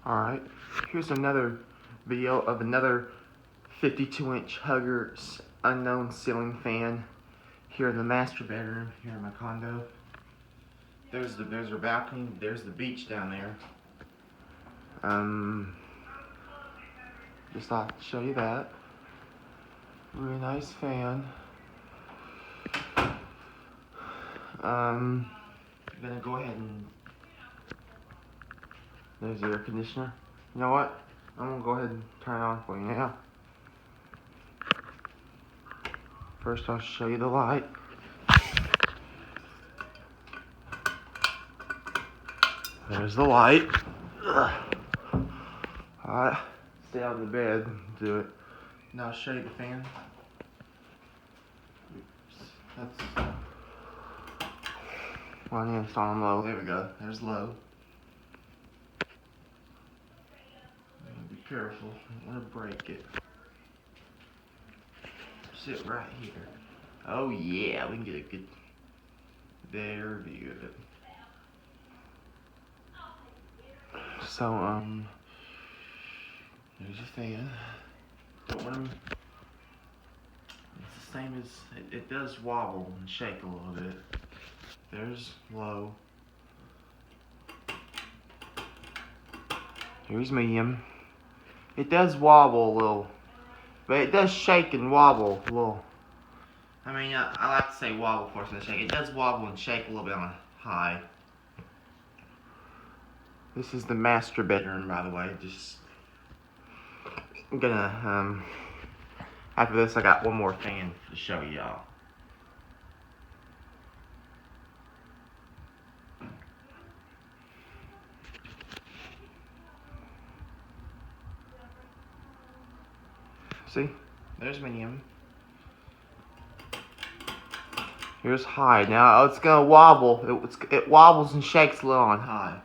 Alright, here's another video of another 52-inch Hugger unknown ceiling fan here in the master bedroom here in my condo. There's our balcony, there's the beach down there. Just thought to show you that. Really nice fan. I'm gonna go ahead and there's the air conditioner. You know what? I'm gonna go ahead and turn it on for you now. First I'll show you the light. There's the light. Alright, stay on the bed and do it. Now I'll show you the fan. That's well, I need to install on low. There we go. There's low. Be careful. I don't want to break it. Sit right here. Oh yeah, we can get a good better view of it. So there's your fan. Don't want to. It's the same as it does wobble and shake a little bit. There's low. Here's medium. It does wobble a little, but it does shake and wobble a little. I mean, I like to say wobble before I say shake. It does wobble and shake a little bit on a high. This is the master bedroom, by the way. Just I'm gonna after this, I got one more fan to show y'all. See, there's medium. Here's high. Now it's gonna wobble. It wobbles and shakes a little on high.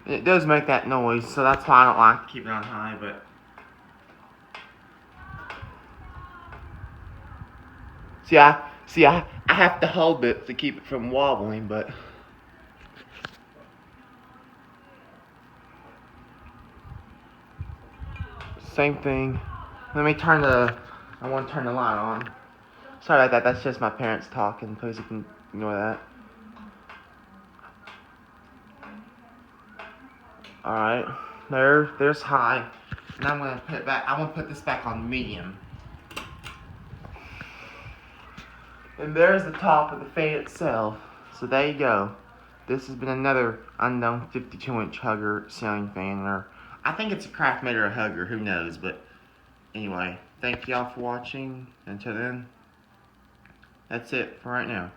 It does make that noise, so that's why I don't like to keep it on high. But see, I have to hold it to keep it from wobbling, but. Same thing. Let me turn I want to turn the light on. Sorry about that. That's just my parents talking. Please you can ignore that. Alright. There's high. Now I'm gonna put it back. I want to put this back on medium. And there's the top of the fan itself. So there you go. This has been another unknown 52-inch Hugger ceiling fan, or I think it's a Craftmate or a Hugger, who knows, but anyway, thank y'all for watching. Until then, that's it for right now.